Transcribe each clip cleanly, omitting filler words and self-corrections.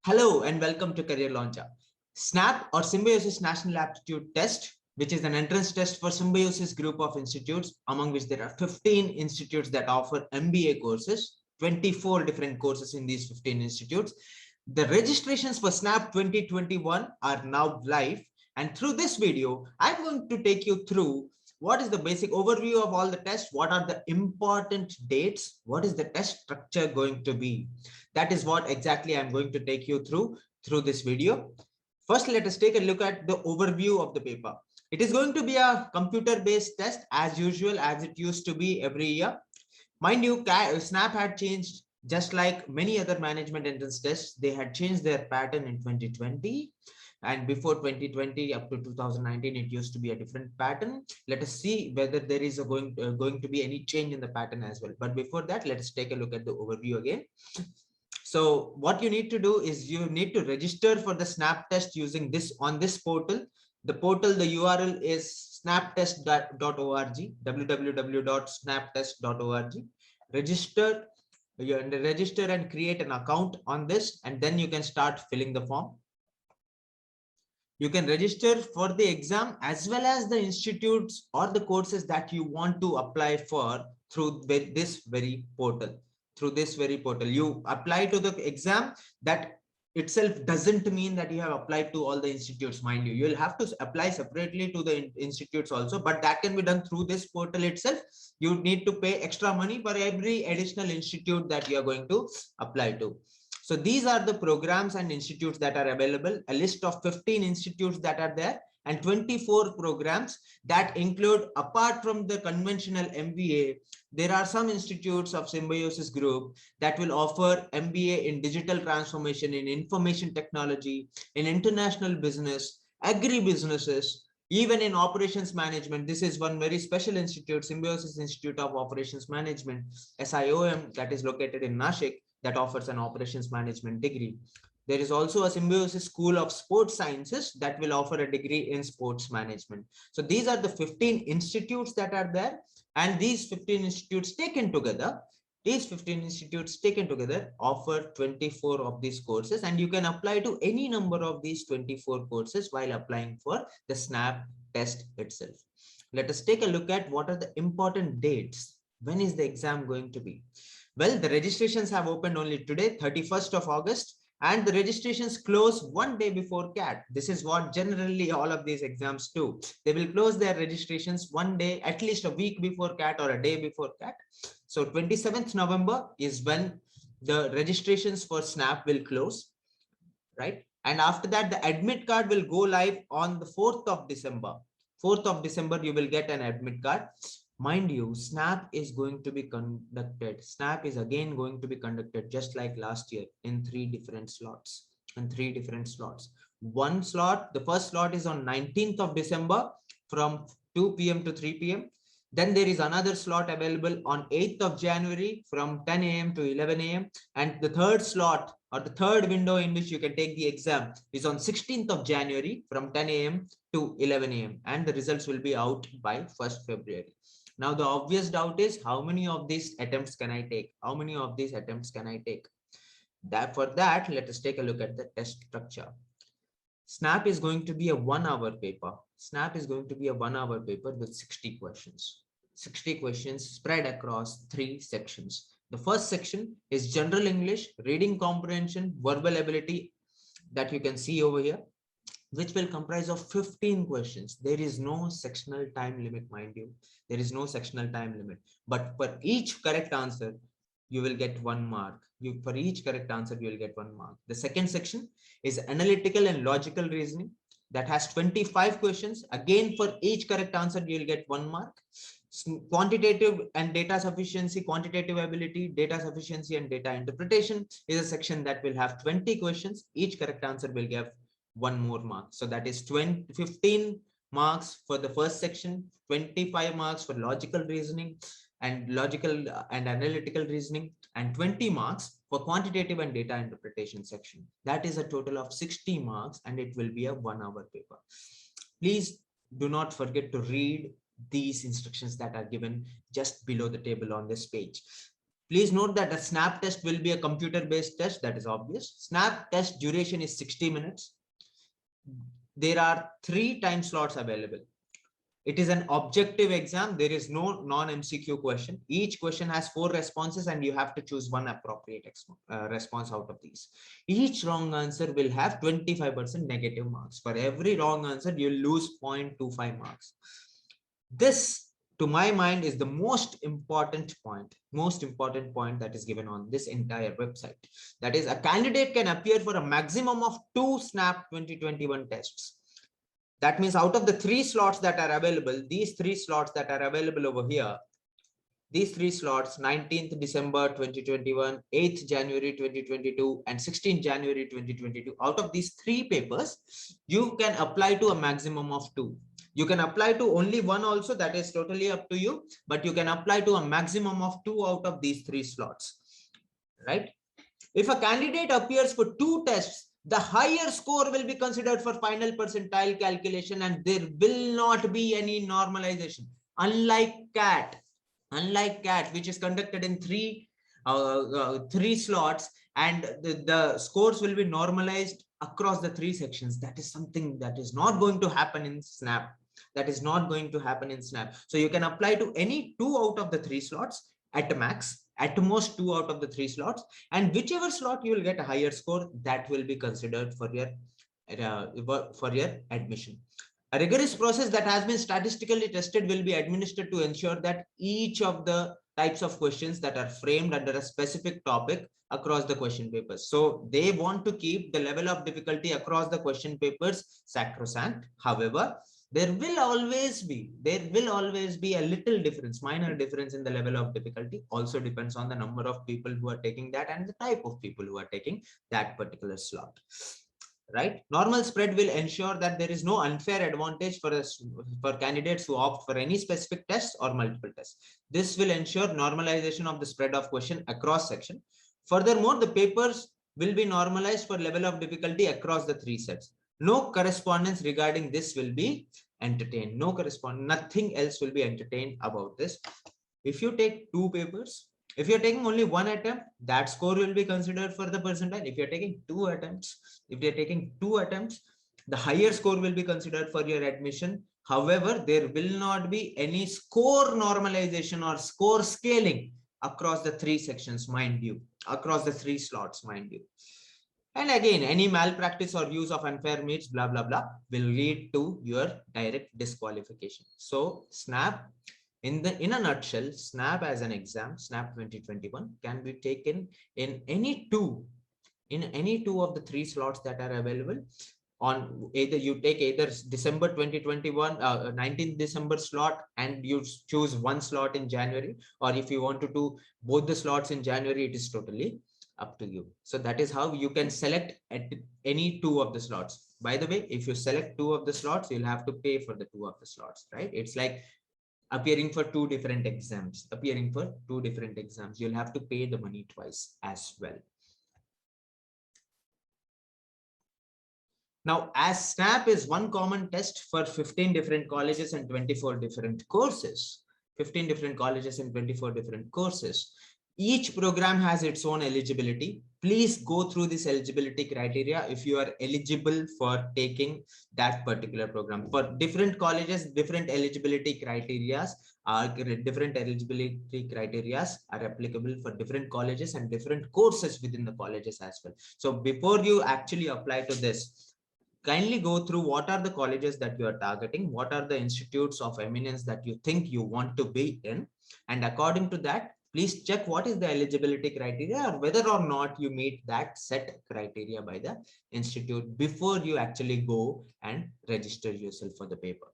Hello and welcome to Career Launcher. SNAP or Symbiosis National Aptitude Test, which is an entrance test for Symbiosis group of institutes, among which there are 15 institutes that offer MBA courses, 24 different courses in these 15 institutes. The registrations for SNAP 2021 are now live, and through this video, I'm going to take you through what is the basic overview of all the tests, what are the important dates, what is the test structure going to be. That is what exactly I'm going to take you through this video. First, let us take a look at the overview of the paper. It is going to be a computer-based test as usual, as it used to be every year. Mind you, SNAP had changed, just like many other management entrance tests. They had changed their pattern in 2020. And before 2020 up to 2019, it used to be a different pattern. Let us see whether there is going to be any change in the pattern as well. But before that, let us take a look at the overview again. So what you need to do is you need to register for the SNAP test using this on this portal. The portal, the URL is snaptest.org, www.snaptest.org. Register and create an account on this, and then you can start filling the form. You can register for the exam as well as the institutes or the courses that you want to apply for through this very portal. You apply to the exam. That itself doesn't mean that you have applied to all the institutes. Mind you, you'll have to apply separately to the institutes also, but that can be done through this portal itself. You need to pay extra money for every additional institute that you are going to apply to. So these are the programs and institutes that are available, a list of 15 institutes that are there, and 24 programs that include, apart from the conventional MBA, there are some institutes of Symbiosis Group that will offer MBA in digital transformation, in information technology, in international business, agri-businesses, even in operations management. This is one very special institute, Symbiosis Institute of Operations Management, SIOM, that is located in Nashik, that offers an operations management degree. There is also a Symbiosis School of Sports Sciences that will offer a degree in sports management. So these are the 15 institutes that are there, and these 15 institutes taken together offer 24 of these courses, and you can apply to any number of these 24 courses while applying for the SNAP test itself. Let us take a look at what are the important dates. When is the exam going to be? Well, the registrations have opened only today, 31st of August, and the registrations close one day before CAT. This is what generally all of these exams do. They will close their registrations one day, at least a week before CAT or a day before CAT. So 27th November is when the registrations for SNAP will close, right? And after that, the admit card will go live on the 4th of December. 4th of December, you will get an admit card. Mind you, SNAP is going to be conducted. SNAP is again going to be conducted just like last year in 3 different slots. One slot, the first slot is on 19th of December from 2 p.m. to 3 p.m. Then there is another slot available on 8th of January from 10 a.m. to 11 a.m. And the third slot, or the third window in which you can take the exam, is on 16th of January from 10 a.m. to 11 a.m. And the results will be out by 1st February. Now, the obvious doubt is, how many of these attempts can I take? For that, let us take a look at the test structure. SNAP is going to be a 1-hour paper. With 60 questions. 60 questions spread across 3 sections. The first section is general English, reading comprehension, verbal ability, that you can see over here, which will comprise of 15 questions. There is no sectional time limit, mind you. But for each correct answer, you will get 1 mark. For each correct answer, you will get 1 mark. The second section is analytical and logical reasoning, that has 25 questions. Again, for each correct answer, you will get 1 mark. Quantitative and data sufficiency, quantitative ability, data sufficiency and data interpretation is a section that will have 20 questions. Each correct answer will give 1 more mark. So that is 15 marks for the first section, 25 marks for logical reasoning and analytical reasoning, and 20 marks for quantitative and data interpretation section. That is a total of 60 marks, and it will be a 1-hour paper. Please do not forget to read these instructions that are given just below the table on this page. Please note that the snap test will be a computer-based test. That is obvious. Snap test duration is 60 minutes. There are 3 time slots available. It is an objective exam. There is no non-MCQ question. Each question has 4 responses and you have to choose one appropriate response out of these. Each wrong answer will have 25% negative marks. For every wrong answer, you lose 0.25 marks. This, to my mind, is the most important point that is given on this entire website. That is, a candidate can appear for a maximum of 2 SNAP 2021 tests. That means out of the 3 slots that are available, these 3 slots that are available over here, these 3 slots, 19th December 2021, 8th January 2022, and 16th January 2022, out of these 3 papers, you can apply to a maximum of 2. You can apply to only one also, that is totally up to you, but you can apply to a maximum of 2 out of these 3 slots, right? If a candidate appears for 2 tests, the higher score will be considered for final percentile calculation and there will not be any normalization. Unlike CAT, which is conducted in 3 slots and the scores will be normalized across the 3 sections. That is something that is not going to happen in SNAP. So you can apply to any 2 out of the 3 slots at a max, at most 2 out of the 3 slots, and whichever slot you will get a higher score, that will be considered for your admission. A rigorous process that has been statistically tested will be administered to ensure that each of the types of questions that are framed under a specific topic across the question papers. So they want to keep the level of difficulty across the question papers sacrosanct. However, there will always be a little difference, minor difference in the level of difficulty. Also depends on the number of people who are taking that and the type of people who are taking that particular slot. Right? Normal spread will ensure that there is no unfair advantage for candidates who opt for any specific test or multiple tests. This will ensure normalization of the spread of question across section. Furthermore, the papers will be normalized for level of difficulty across the 3 sets. No correspondence regarding this will be entertained. Nothing else will be entertained about this. If you take 2 papers, if you're taking only 1 attempt, that score will be considered for the percentile. If you're taking 2 attempts, the higher score will be considered for your admission. However, there will not be any score normalization or score scaling across the 3 sections, mind you, across the 3 slots, mind you. And again, any malpractice or use of unfair means, blah, blah, blah, will lead to your direct disqualification. So SNAP, in a nutshell, SNAP as an exam, SNAP 2021, can be taken in any two of the 3 slots that are available. On either you take December 2021, 19th December slot, and you choose one slot in January, or if you want to do both the slots in January, it is totally up to you. So that is how you can select at any 2 of the slots. By the way, if you select 2 of the slots, you'll have to pay for the 2 of the slots, right? It's like appearing for 2 different exams. You'll have to pay the money twice as well. Now, as SNAP is one common test for 15 different colleges and 24 different courses, each program has its own eligibility. Please go through this eligibility criteria if you are eligible for taking that particular program. For different colleges, different eligibility criteria are applicable for different colleges and different courses within the colleges as well. So before you actually apply to this, kindly go through what are the colleges that you are targeting, what are the institutes of eminence that you think you want to be in, and according to that, please check what is the eligibility criteria or whether or not you meet that set criteria by the institute before you actually go and register yourself for the paper.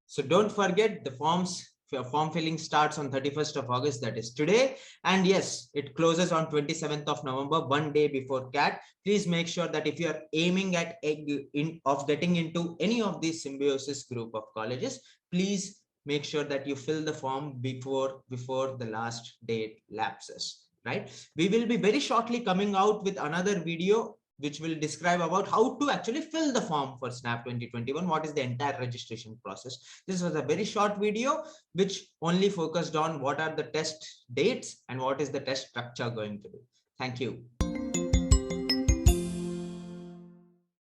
So don't forget, the form filling starts on 31st of August, that is today. And yes, it closes on 27th of November, one day before CAT. Please make sure that if you are aiming at getting into any of these symbiosis group of colleges, please make sure that you fill the form before the last date lapses, right? We will be very shortly coming out with another video which will describe about how to actually fill the form for SNAP 2021. What is the entire registration process? This was a very short video which only focused on what are the test dates and what is the test structure going to be. Thank you.